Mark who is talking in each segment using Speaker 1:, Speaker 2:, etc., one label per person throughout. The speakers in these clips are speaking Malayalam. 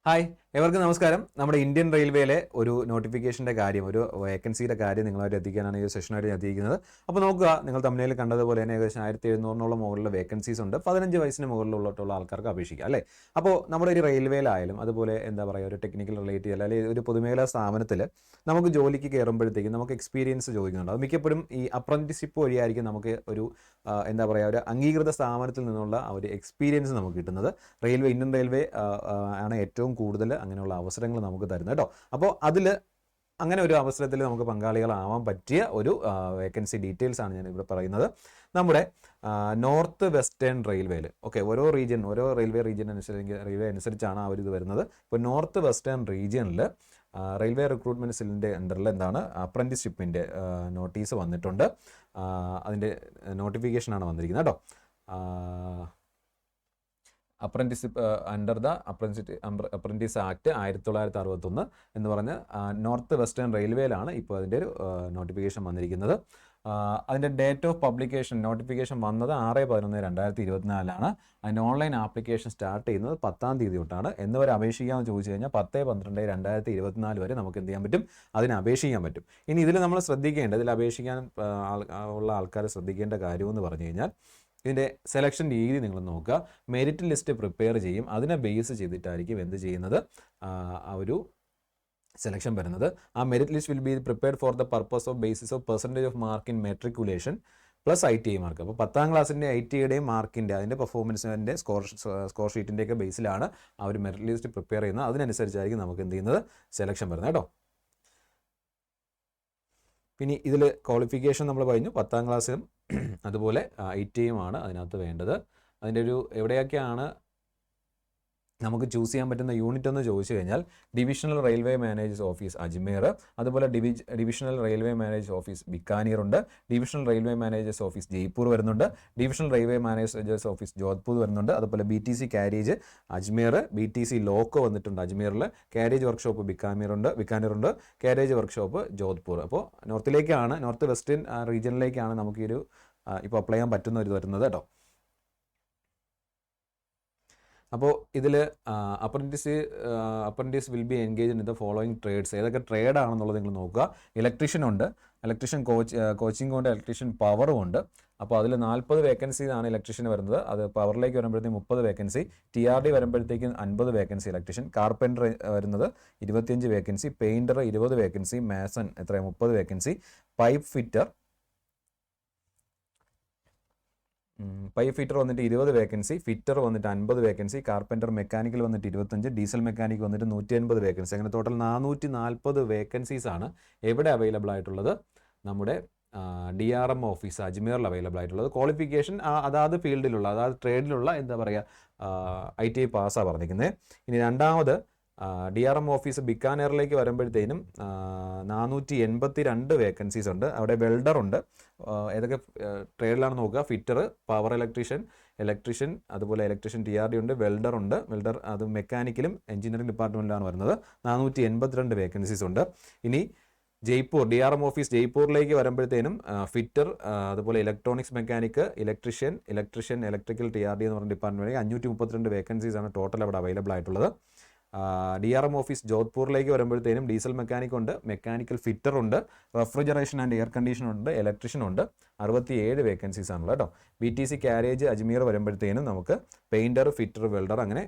Speaker 1: ഹായ്, എവർക്കും നമസ്കാരം. നമ്മുടെ ഇന്ത്യൻ റെയിൽവേയിലെ ഒരു നോട്ടിഫിക്കേഷൻ്റെ കാര്യം, ഒരു വേക്കൻസിയുടെ കാര്യം നിങ്ങളായിട്ട് എത്തിക്കാനാണ് ഈ സെഷനായിട്ട് ഞാൻ എത്തിക്കുന്നത്. അപ്പോൾ നോക്കുക, നിങ്ങൾ തമിഴിൽ കണ്ടതുപോലെ തന്നെ ഏകദേശം 1700 മുകളിലുള്ള വേക്കൻസീസ് ഉണ്ട്. 15 വയസ്സിന് മുകളിലുള്ള ആൾക്കാർക്ക് അപേക്ഷിക്കാം അല്ലേ. അപ്പോൾ നമ്മുടെ ഒരു റെയിൽവേയിലായാലും അതുപോലെ എന്താ പറയുക, ഒരു ടെക്നിക്കൽ റിലേറ്റീവ് അല്ലെങ്കിൽ ഒരു പൊതുമേഖലാ സ്ഥാപനത്തിൽ നമുക്ക് ജോലിക്ക് കയറുമ്പോഴത്തേക്കും നമുക്ക് എക്സ്പീരിയൻസ് ചോദിക്കുന്നുണ്ട്. അത് മിക്കപ്പോഴും ഈ അപ്രന്റീസ്ഷിപ്പ് വഴിയായിരിക്കും നമുക്ക് ഒരു എന്താ പറയുക, ഒരു അംഗീകൃത സ്ഥാപനത്തിൽ നിന്നുള്ള ഒരു എക്സ്പീരിയൻസ് നമുക്ക് കിട്ടുന്നത്. ഇന്ത്യൻ റെയിൽവേ ആണ് ഏറ്റവും കൂടുതൽ അങ്ങനെയുള്ള അവസരങ്ങൾ നമുക്ക് തരുന്നത് കേട്ടോ. അപ്പോൾ അതിൽ അങ്ങനെ ഒരു അവസരത്തിൽ നമുക്ക് പങ്കാളികളാവാൻ പറ്റിയ ഒരു വേക്കൻസി ഡീറ്റെയിൽസ് ആണ് ഞാൻ ഇവിടെ പറയുന്നത്. നമ്മുടെ നോർത്ത് വെസ്റ്റേൺ റെയിൽവേയിൽ ഓരോ റെയിൽവേ റീജിയൻ അനുസരിച്ചാണ് ആ ഒരു ഇത് വരുന്നത്. ഇപ്പോൾ നോർത്ത് വെസ്റ്റേൺ റീജിയനിൽ റെയിൽവേ റിക്രൂട്ട്മെൻറ്റ് സെല്ലിൻ്റെ അണ്ടറിൽ എന്താണ് അപ്രന്റീസ്ഷിപ്പിൻ്റെ നോട്ടീസ് വന്നിട്ടുണ്ട്. അതിൻ്റെ നോട്ടിഫിക്കേഷനാണ് വന്നിരിക്കുന്നത് കേട്ടോ. Apprenticeship under the apprentice act 1961 എന്ന് പറഞ്ഞ് നോർത്ത് വെസ്റ്റേൺ റെയിൽവേയിലാണ് ഇപ്പോൾ അതിൻ്റെ ഒരു നോട്ടിഫിക്കേഷൻ വന്നിരിക്കുന്നത്. അതിൻ്റെ ഡേറ്റ് ഓഫ് പബ്ലിക്കേഷൻ നോട്ടിഫിക്കേഷൻ വന്നത് 6/11/2024. അതിൻ്റെ ഓൺലൈൻ ആപ്ലിക്കേഷൻ സ്റ്റാർട്ട് ചെയ്യുന്നത് 10-ാം തീയതി തൊട്ടാണ്. എന്ന് വരെ അപേക്ഷിക്കാമെന്ന് ചോദിച്ചു കഴിഞ്ഞാൽ 10/12/2024 വരെ നമുക്ക് എന്ത് ചെയ്യാൻ പറ്റും, അതിന് അപേക്ഷിക്കാൻ പറ്റും. ഇനി ഇതിൽ നമ്മൾ ശ്രദ്ധിക്കേണ്ടത്, ഇതിൽ അപേക്ഷിക്കാൻ ഉള്ള ആൾക്കാർ ശ്രദ്ധിക്കേണ്ട കാര്യമെന്ന് പറഞ്ഞു കഴിഞ്ഞാൽ, ഇതിൻ്റെ സെലക്ഷൻ രീതി നിങ്ങൾ നോക്കുക. മെറിറ്റ് ലിസ്റ്റ് പ്രിപ്പയർ ചെയ്യും. അതിനെ ബേസ് ചെയ്തിട്ടായിരിക്കും എന്ത് ചെയ്യുന്നത്, ആ ഒരു സെലക്ഷൻ വരുന്നത്. ആ merit list will be prepared for the purpose of basis of percentage off mark in matriculation plus ITI mark. അപ്പോൾ 10ാം ക്ലാസ്സിൻ്റെ ITIയുടെയും മാർക്കിൻ്റെ അതിൻ്റെ പെർഫോമൻസിൻ്റെ സ്കോർ ഷീറ്റിൻ്റെയൊക്കെ ബേസിലാണ് ആ ഒരു മെറിറ്റ് ലിസ്റ്റ് പ്രിപ്പയർ ചെയ്യുന്നത്. അതിനനുസരിച്ചായിരിക്കും നമുക്ക് എന്ത് ചെയ്യുന്നത്, സെലക്ഷൻ വരുന്നത് കേട്ടോ. പിന്നെ ഇതിൽ ക്വാളിഫിക്കേഷൻ നമ്മൾ പറഞ്ഞു, 10ാം ക്ലാസ്സിലും അതുപോലെ ITIയുമാണ് അതിനകത്ത് വേണ്ടത്. അതിൻ്റെ ഒരു എവിടെയൊക്കെയാണ് നമുക്ക് ചൂസ് ചെയ്യാൻ പറ്റുന്ന യൂണിറ്റ് എന്ന് ചോദിച്ചു കഴിഞ്ഞാൽ, divisional railway managers office Ajmer, അതുപോലെ divisional railway managers office Bikaner ഉണ്ട്, divisional railway managers office Jaipur വരുന്നുണ്ട്, divisional railway managers office Jodhpur വരുന്നുണ്ട്, അതുപോലെ BTC carriage Ajmer, BTC loco വന്നിട്ടുണ്ട് അജ്മീറിൽ, കാരേജ് വർക്ക്ഷോപ്പ് ബിക്കാനീറുണ്ട്, കാരേജ് വർക്ക്ഷോപ്പ് ജോധ്പൂർ. അപ്പോൾ നോർത്ത് വെസ്റ്റേൺ റീജിയനിലേക്കാണ് നമുക്ക് ഈ ഒരു ഇപ്പോൾ അപ്ലൈ ചെയ്യാൻ പറ്റുന്ന ഒരു വരുന്നത് കേട്ടോ. അപ്പോൾ ഇതിൽ apprentice will be engage in the following trades. ഏതൊക്കെ ട്രേഡ് ആണെന്നുള്ളത് നിങ്ങൾ നോക്കുക. ഇലക്ട്രീഷ്യൻ ഉണ്ട്, ഇലക്ട്രീഷ്യൻ കോച്ചിങ് ഉണ്ട്, ഇലക്ട്രീഷ്യൻ പവറും ഉണ്ട്. അപ്പോൾ അതിൽ 40 വേക്കൻസിയാണ് ഇലക്ട്രീഷ്യന് വരുന്നത്. അത് പവറിലേക്ക് വരുമ്പോഴത്തേക്കും 30 വേക്കൻസി, TRD വരുമ്പോഴത്തേക്കും 50 വേക്കൻസി ഇലക്ട്രീഷ്യൻ, കാർപ്പൻറ്റർ വരുന്നത് 25 vacancy, painter 20 vacancy, mason 30 vacancy, pipe fitter വന്നിട്ട് 20 വേക്കൻസി, ഫിറ്റർ വന്നിട്ട് 50 വേക്കൻസി, കാർപ്പൻറ്റർ മെക്കാനിക്കൽ വന്നിട്ട് 25, ഡീസൽ മെക്കാനിക് വന്നിട്ട് 180 വേക്കൻസി. അങ്ങനെ ടോട്ടൽ 440 വേക്കൻസീസ് ആണ് എവിടെ അവൈലബിൾ ആയിട്ടുള്ളത്, നമ്മുടെ DRM ഓഫീസ് അജ്മീറിൽ അവൈലബിൾ ആയിട്ടുള്ളത്. ക്വാളിഫിക്കേഷൻ അതാത് ഫീൽഡിലുള്ള അതാത് ട്രേഡിലുള്ള എന്താ പറയുക ITI പാസ്സാണ് പറഞ്ഞിരിക്കുന്നത്. ഇനി രണ്ടാമത് DRM ഓഫീസ് ബിക്കാനേറിലേക്ക് വരുമ്പോഴത്തേനും 482 വേക്കൻസീസ് ഉണ്ട്. അവിടെ വെൽഡർ ഉണ്ട്. ഏതൊക്കെ ട്രേഡിലാണ് നോക്കുക, ഫിറ്റർ, പവർ ഇലക്ട്രീഷ്യൻ, അതുപോലെ ഇലക്ട്രീഷ്യൻ TRD ഉണ്ട്, വെൽഡർ ഉണ്ട്. വെൽഡർ അത് മെക്കാനിക്കലും എഞ്ചിനീയറിംഗ് ഡിപ്പാർട്ട്മെൻറ്റിലാണ് വരുന്നത്. 482 വേക്കൻസീസ് ഉണ്ട്. ഇനി DRM ഓഫീസ് ജയ്പൂരിലേക്ക് വരുമ്പോഴത്തേനും ഫിറ്റർ, അതുപോലെ electronics mechanic, electrician, electrical TRD എന്ന് പറഞ്ഞ ഡിപ്പാർട്ട്മെൻറ്റിലേക്ക് 532 വേക്കൻസീസ് ആണ് ടോട്ടൽ അവിടെ അവൈലബിൾ ആയിട്ടുള്ളത്. DRM ഓഫീസ് ജോധ്പൂരിലേക്ക് വരുമ്പോഴത്തേനും ഡീസൽ മെക്കാനിക് ഉണ്ട്, മെക്കാനിക്കൽ ഫിറ്റർ ഉണ്ട്, റെഫ്രിജറേഷൻ ആൻഡ് എയർ കണ്ടീഷൻ ഉണ്ട്, ഇലക്ട്രീഷ്യൻ ഉണ്ട്. 67 വേക്കൻസീസ് ആണല്ലോ കേട്ടോ. BTC കാരേജ് അജ്മീർ വരുമ്പോഴത്തേനും നമുക്ക് പെയിൻറ്റർ, ഫിറ്റർ, വെൽഡർ അങ്ങനെ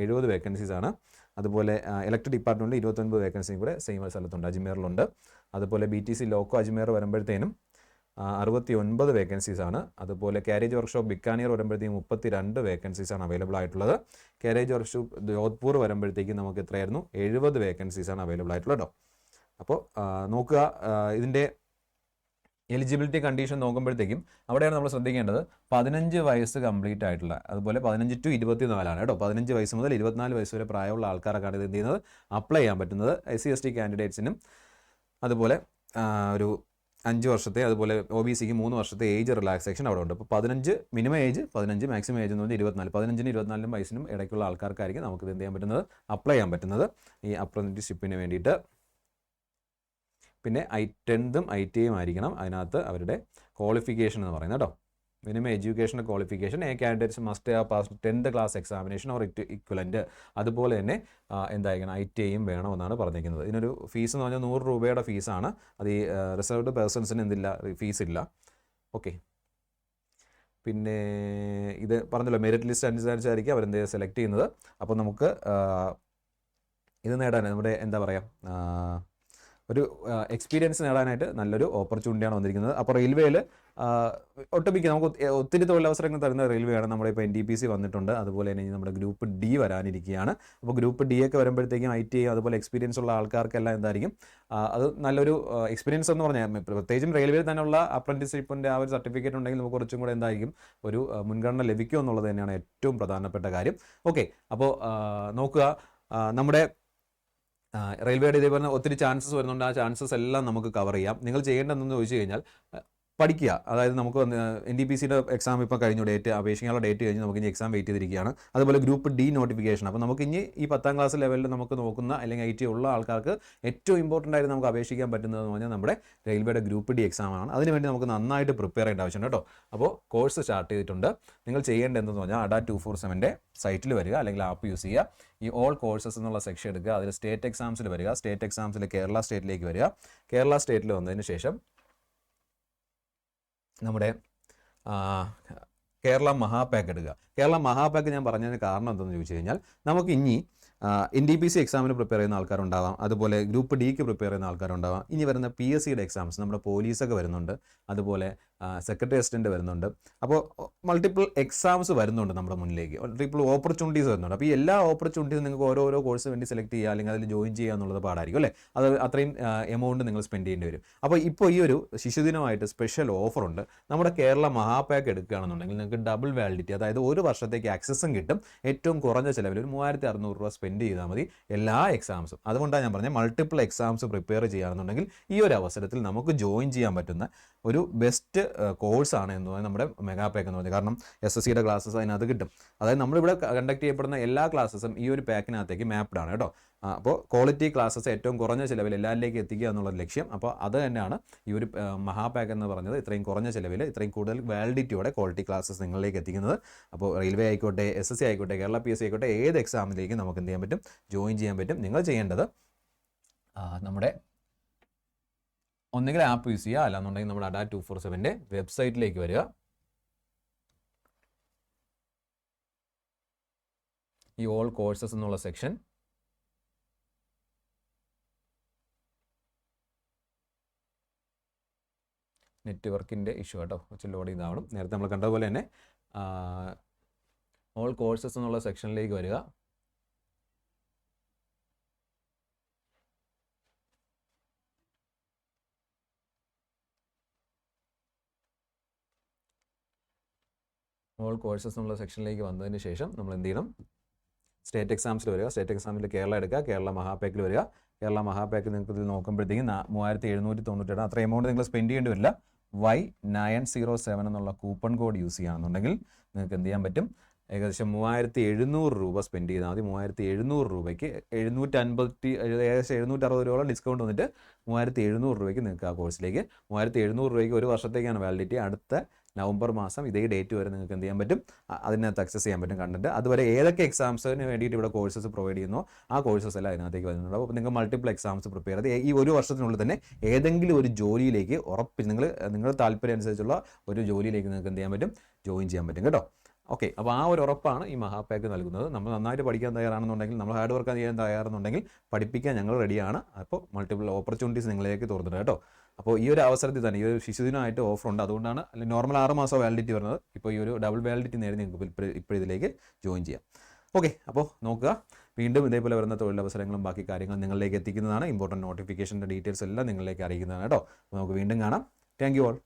Speaker 1: 70 വേക്കൻസീസ് ആണ്. അതുപോലെ ഇലക്ട്രിക് ഡിപ്പാർട്ട്മെൻറ്റിൽ 29 വേക്കൻസിയും കൂടെ സെയിം സ്ഥലത്തുണ്ട്, അജ്മീറിലുണ്ട്. അതുപോലെ BTC ലോക്കോ അജ്മീർ വരുമ്പോഴത്തേനും 69 വേക്കൻസീസ് ആണ്. അതുപോലെ കാരേജ് വർക്ക്ഷോപ്പ് ബിക്കാനീർ വരുമ്പോഴത്തേക്കും 32 വേക്കൻസീസ് ആണ് അവൈലബിൾ ആയിട്ടുള്ളത്. കാരേജ് വർക്ക്ഷോപ്പ് ജോധ്പൂർ വരുമ്പോഴത്തേക്കും നമുക്ക് എത്രയായിരുന്നു, 70 വേക്കൻസീസ് ആണ് അവൈലബിൾ ആയിട്ടുള്ളത് കേട്ടോ. അപ്പോൾ നോക്കുക, ഇതിൻ്റെ എലിജിബിലിറ്റി കണ്ടീഷൻ നോക്കുമ്പോഴത്തേക്കും അവിടെയാണ് നമ്മൾ ശ്രദ്ധിക്കേണ്ടത് 15 വയസ്സ് കംപ്ലീറ്റ് ആയിട്ടുള്ള, അതുപോലെ 15 to 24 കേട്ടോ. 15 വയസ്സ് മുതൽ 24 വയസ്സ് വരെ പ്രായമുള്ള ആൾക്കാരൊക്കെയാണ് ഇത് എന്ത് ചെയ്യുന്നത്, അപ്ലൈ ചെയ്യാൻ പറ്റുന്നത്. SC/ST കാൻഡിഡേറ്റ്സിനും അതുപോലെ ഒരു 5 വർഷത്തെ, അതുപോലെ OBCക്ക് 3 വർഷത്തെ ഏജ് റിലാക്സേഷൻ അവിടെ ഉണ്ട്. അപ്പോൾ 15 മിനിമം ഏജ് 15, മാക്സിമം ഏജ് എന്ന് പറഞ്ഞാൽ 24. 15-നും 24 വയസ്സിനും ഇടയ്ക്കുള്ള ആൾക്കാർക്കായിരിക്കും നമുക്ക് ഇത് എന്ത് ചെയ്യാൻ പറ്റുന്നത്, അപ്ലൈ ചെയ്യാൻ പറ്റുന്നത് ഈ അപ്രന്റീസ്ഷിപ്പിന് വേണ്ടിയിട്ട്. പിന്നെ 10th ITIയും ആയിരിക്കണം അതിനകത്ത് അവരുടെ ക്വാളിഫിക്കേഷൻ എന്ന് പറയുന്നത് കേട്ടോ. Minimum educational qualification candidates must have passed 10th class examination or equivalent. അതുപോലെ തന്നെ എന്തായിരിക്കണം ITIയും വേണമെന്നാണ് പറഞ്ഞിരിക്കുന്നത്. ഇതിനൊരു ഫീസ് എന്ന് പറഞ്ഞാൽ 100 രൂപയുടെ ഫീസാണ്. അത് ഈ റിസർവ്ഡ് പേഴ്സൺസിന് എന്തില്ല, ഫീസ് ഇല്ല. ഓക്കെ, പിന്നെ ഇത് പറഞ്ഞല്ലോ മെറിറ്റ് ലിസ്റ്റ് അനുസരിച്ചായിരിക്കും അവരെന്ത് സെലക്ട് ചെയ്യുന്നത്. അപ്പോൾ നമുക്ക് ഇത് നേടാൻ നമ്മുടെ എന്താ പറയുക ഒരു എക്സ്പീരിയൻസ് നേടാനായിട്ട് നല്ലൊരു ഓപ്പർച്യൂണിറ്റിയാണ് വന്നിരിക്കുന്നത്. അപ്പോൾ റെയിൽവേയിൽ ഒട്ടുമിക്ക നമുക്ക് ഒത്തിരി തൊഴിലവസരങ്ങൾ തരുന്ന റെയിൽവേയാണ്. നമ്മുടെ ഇപ്പോൾ NTPC വന്നിട്ടുണ്ട്, അതുപോലെ തന്നെ നമ്മുടെ ഗ്രൂപ്പ് D വരാനിരിക്കുകയാണ്. അപ്പോൾ ഗ്രൂപ്പ് D ഒക്കെ വരുമ്പോഴത്തേക്കും ITI അതുപോലെ എക്സ്പീരിയൻസ് ഉള്ള ആൾക്കാർക്കെല്ലാം എന്തായിരിക്കും അത് നല്ലൊരു എക്സ്പീരിയൻസ് എന്ന് പറഞ്ഞാൽ പ്രത്യേകിച്ചും റെയിൽവേയിൽ തന്നെയുള്ള അപ്രന്റീസ്ഷിപ്പിൻ്റെ ആ ഒരു സർട്ടിഫിക്കറ്റ് ഉണ്ടെങ്കിൽ നമുക്ക് കുറച്ചും കൂടെ എന്തായിരിക്കും ഒരു മുൻഗണന ലഭിക്കും എന്നുള്ളത് തന്നെയാണ് ഏറ്റവും പ്രധാനപ്പെട്ട കാര്യം. ഓക്കെ, അപ്പോൾ നോക്കുക, നമ്മുടെ റെയിൽവേയുടെ ഇതേപോലെ ഒത്തിരി ചാൻസസ് വരുന്നുണ്ട്. ആ ചാൻസസ് എല്ലാം നമുക്ക് കവർ ചെയ്യാം. നിങ്ങൾ ചെയ്യേണ്ടതെന്ന് ചോദിച്ചു കഴിഞ്ഞാൽ പഠിക്കുക. അതായത് നമുക്ക് NTPCയുടെ എക്സാം ഇപ്പോൾ കഴിഞ്ഞു, അപേക്ഷിക്കാനുള്ള ഡേറ്റ് കഴിഞ്ഞ് നമുക്ക് ഇനി എക്സാം വെയിറ്റ് ചെയ്തിരിക്കുകയാണ്. അതുപോലെ ഗ്രൂപ്പ് D നോട്ടിഫിക്കേഷൻ. അപ്പോൾ നമുക്ക് ഇനി ഈ 10th ക്ലാസ് ലെവലിൽ നമുക്ക് നോക്കുന്ന അല്ലെങ്കിൽ ITI ഉള്ള ആൾക്കാർക്ക് ഏറ്റവും ഇമ്പോർട്ടൻ്റ് ആയിട്ട് നമുക്ക് അപേക്ഷിക്കാൻ പറ്റുന്നതെന്ന് പറഞ്ഞാൽ നമ്മുടെ റെയിൽവേയുടെ ഗ്രൂപ്പ് D എക്സാമാണ്. അതിനുവേണ്ടി നമുക്ക് നന്നായിട്ട് പ്രിപ്പയർ ചെയ്യേണ്ട ആവശ്യമുണ്ട് കേട്ടോ. അപ്പോൾ കോഴ്സ് സ്റ്റാർട്ട് ചെയ്തിട്ടുണ്ട്. നിങ്ങൾ ചെയ്യേണ്ടത് എന്തെന്ന് പറഞ്ഞാൽ ADA247ൻ്റെ സൈറ്റിൽ വരിക, അല്ലെങ്കിൽ ആപ്പ് യൂസ് ചെയ്യുക. ഈ ഓൾ കോഴ്സസ് എന്നുള്ള സെക്ഷൻ എടുക്കുക. അതിൽ സ്റ്റേറ്റ് എക്സാംസിൽ വരിക. സ്റ്റേറ്റ് എക്സാംസിൽ കേരള സ്റ്റേറ്റിലേക്ക് വരിക. കേരള സ്റ്റേറ്റിൽ വന്നതിന് ശേഷം നമ്മുടെ കേരള മഹാപാക്ക് എടുക്കുക. കേരള മഹാപാക്ക് ഞാൻ പറഞ്ഞതിന് കാരണം എന്തെന്ന് ചോദിച്ചു കഴിഞ്ഞാൽ നമുക്ക് ഇനി NTPC എക്സാമിന് പ്രിപ്പയർ ചെയ്യുന്ന ആൾക്കാരുണ്ടാവാം, അതുപോലെ ഗ്രൂപ്പ് Dക്ക് പ്രിപ്പയർ ചെയ്യുന്ന ആൾക്കാരുണ്ടാവാം. ഇനി വരുന്ന PSCയുടെ എക്സാംസ്, നമ്മുടെ പോലീസൊക്കെ വരുന്നുണ്ട്, അതുപോലെ സെക്രട്ടറി അസിസ്റ്റൻ്റ് വരുന്നുണ്ട്. അപ്പോൾ മൾട്ടിപ്പിൾ എക്സാംസ് വരുന്നുണ്ട് നമ്മുടെ മുന്നിലേക്ക്, മൾട്ടിപ്പിൾ ഓപ്പർച്യൂണിറ്റീസ് വരുന്നുണ്ട്. അപ്പോൾ ഈ എല്ലാ ഓപ്പർച്യൂണിറ്റീസും നിങ്ങൾക്ക് ഓരോരോ കോഴ്സ് വേണ്ടി സെലക്ട് ചെയ്യുക അല്ലെങ്കിൽ അതിൽ ജോയിൻ ചെയ്യുക എന്നുള്ളത് പാടായിരിക്കും അല്ലേ. അത് അത്രയും എമൗണ്ട് നിങ്ങൾ സ്പെൻഡ് ചെയ്യേണ്ടി വരും. അപ്പോൾ ഇപ്പോൾ ഈ ഒരു ശിശുദിനമായിട്ട് സ്പെഷ്യൽ ഓഫറുണ്ട്. നമ്മുടെ കേരള മഹാപാക്ക് എടുക്കുകയാണെന്നുണ്ടെങ്കിൽ നിങ്ങൾക്ക് ഡബിൾ വാലിഡിറ്റി, അതായത് ഒരു വർഷത്തേക്ക് ആക്സസും കിട്ടും. ഏറ്റവും കുറഞ്ഞ ചിലവിൽ ഒരു 3600 രൂപ സ്പെൻഡ് ചെയ്താൽ മതി എല്ലാ എക്സാംസും. അതുകൊണ്ടാണ് ഞാൻ പറഞ്ഞത് മൾട്ടിപ്പിൾ എക്സാംസ് പ്രിപ്പയർ ചെയ്യുകയാണെന്നുണ്ടെങ്കിൽ ഈ ഒരു അവസരത്തിൽ നമുക്ക് ജോയിൻ ചെയ്യാൻ പറ്റുന്ന ഒരു ബെസ്റ്റ് കോഴ്സാണ് എന്ന് പറയുന്നത് നമ്മുടെ മെഗാപാക്ക് എന്ന് പറയുന്നത്. കാരണം SSCയുടെ ക്ലാസ്സസ് അതിനകത്ത് കിട്ടും. അതായത് നമ്മളിവിടെ കണ്ടക്ട് ചെയ്യപ്പെടുന്ന എല്ലാ ക്ലാസ്സസും ഈ ഒരു പാക്കിനകത്തേക്ക് മാപ്ഡ് ആണ് കേട്ടോ. അപ്പോൾ ക്വാളിറ്റി ക്ലാസ്സസ് ഏറ്റവും കുറഞ്ഞ ചിലവിൽ എല്ലാവരിലേക്ക് എത്തിക്കുക എന്നുള്ള ലക്ഷ്യം. അപ്പോൾ അത് തന്നെയാണ് ഈ ഒരു മഹാപാക്ക് എന്ന് പറഞ്ഞത്. ഇത്രയും കുറഞ്ഞ ചിലവിൽ ഇത്രയും കൂടുതൽ വാലിഡിറ്റിയോടെ ക്വാളിറ്റി ക്ലാസ്സസ് നിങ്ങളിലേക്ക് എത്തിക്കുന്നത്. അപ്പോൾ റെയിൽവേ ആയിക്കോട്ടെ, SSC ആയിക്കോട്ടെ, കേരള PSC ആയിക്കോട്ടെ, ഏത് എക്സാമിലേക്കും നമുക്ക് എന്ത് ചെയ്യാൻ പറ്റും, ജോയിൻ ചെയ്യാൻ പറ്റും. നിങ്ങൾ ചെയ്യേണ്ടത് നമ്മുടെ ഒന്നുകിൽ ആപ്പ് യൂസ് ചെയ്യുക, അല്ലാന്നുണ്ടെങ്കിൽ നമ്മുടെ ADA247ൻ്റെ വെബ്സൈറ്റിലേക്ക് വരിക. ഈ ഓൾ കോഴ്സസ് എന്നുള്ള സെക്ഷൻ നെറ്റ്വർക്കിൻ്റെ ഇഷ്യൂ കേട്ടോ, കുറച്ച് ലോഡ് ചെയ്താവണം. നേരത്തെ നമ്മൾ കണ്ടതുപോലെ തന്നെ ഓൾ കോഴ്സസ് എന്നുള്ള സെക്ഷനിലേക്ക് വരിക. ഓൾ കോഴ്സസ് എന്നുള്ള സെക്ഷനിലേക്ക് വന്നതിന് ശേഷം നമ്മൾ എന്ത് ചെയ്യണം, സ്റ്റേറ്റ് എക്സാംസിൽ വരിക. സ്റ്റേറ്റ് എക്സാമിൽ കേരള എടുക്കുക. കേരള മഹാപാക്കിൽ വരിക. കേരള മഹാപാക്ക് നിങ്ങൾക്ക് ഇതിൽ നോക്കുമ്പോഴത്തേക്കും 3797, അത്ര എമൗണ്ട് നിങ്ങൾ സ്പെൻഡ് ചെയ്യേണ്ടി വരില്ല. Y907 എന്നുള്ള കൂപ്പൺ കോഡ് യൂസ് ചെയ്യുകയാണെന്നുണ്ടെങ്കിൽ നിങ്ങൾക്ക് എന്ത് ചെയ്യാൻ പറ്റും, ഏകദേശം 3700 രൂപ സ്പെൻഡ് ചെയ്താൽ മതി. 3700 രൂപയ്ക്ക് 750, ഏകദേശം 760 രൂപയോളം ഡിസ്കൗണ്ട് വന്നിട്ട് 3700 രൂപയ്ക്ക് നിങ്ങൾക്ക് ആ കോഴ്സിലേക്ക് 3700 രൂപയ്ക്ക് ഒരു വർഷത്തേക്കാണ് വാലിഡിറ്റി. അടുത്ത നവംബർ മാസം ഇതേ ഡേറ്റ് വരെ നിങ്ങൾക്ക് എന്ത് ചെയ്യാൻ പറ്റും, അതിനകത്ത് ആക്സസ് ചെയ്യാൻ പറ്റും കണ്ടിട്ട്. അതുവരെ ഏതൊക്കെ എക്സാംസിന് വേണ്ടിയിട്ട് ഇവിടെ കോഴ്സസ് പ്രൊവൈഡ് ചെയ്യുന്നോ ആ കോഴ്സസ് എല്ലാം അതിനകത്തേക്ക് വരുന്നുണ്ട്. അപ്പോൾ നിങ്ങൾ മൾട്ടിപ്പിൾ എക്സാംസ് പ്രിപ്പയർ ചെയ്ത് ഈ ഒരു വർഷത്തിനുള്ളിൽ തന്നെ ഏതെങ്കിലും ഒരു ജോലിയിലേക്ക് നിങ്ങളുടെ താല്പര്യം അനുസരിച്ചുള്ള ഒരു ജോലിയിലേക്ക് നിങ്ങൾക്ക് എന്ത് ചെയ്യാൻ പറ്റും, ജോയിൻ ചെയ്യാൻ പറ്റും കേട്ടോ. ഓക്കെ, അപ്പോൾ ആ ഒരു ഉറപ്പാണ് ഈ മഹാപാക്ക് നൽകുന്നത്. നമ്മൾ നന്നായിട്ട് പഠിക്കാൻ തയ്യാറാണെന്നുണ്ടെങ്കിൽ, നമ്മൾ ഹാർഡ് വർക്ക് ചെയ്യാൻ തയ്യാറാണെന്നുണ്ടെങ്കിൽ പഠിപ്പിക്കാൻ ഞങ്ങൾ റെഡിയാണ്. അപ്പോൾ മൾട്ടിപ്പിൾ ഓപ്പർച്യൂണിറ്റീസ് നിങ്ങളിലേക്ക് തുറന്നിട്ട് കേട്ടോ. അപ്പോൾ ഈ ഒരു അവസരത്തിൽ തന്നെ ഈ ഒരു ശിശുദിനമായിട്ട് ഓഫറുണ്ട്. അതുകൊണ്ടാണ് നോർമൽ 6 മാസം വാലിഡിറ്റി വരുന്നത്. ഇപ്പോൾ ഈ ഒരു ഡബിൾ വാലിഡിറ്റി നേടി നിങ്ങൾക്ക് ഇപ്പോൾ ഇതിലേക്ക് ജോയിൻ ചെയ്യാം. ഓക്കെ, അപ്പോൾ നോക്കുക, വീണ്ടും ഇതേപോലെ വരുന്ന തൊഴിലവസരങ്ങളും ബാക്കി കാര്യങ്ങളും നിങ്ങളിലേക്ക് എത്തിക്കുന്നതാണ്. ഇമ്പോർട്ടൻറ്റ് നോട്ടിഫിക്കേഷൻ്റെ ഡീറ്റെയിൽസ് എല്ലാം നിങ്ങളിലേക്ക് അറിയിക്കുന്നതാണ് കേട്ടോ. നമുക്ക് വീണ്ടും കാണാം. Thank you all.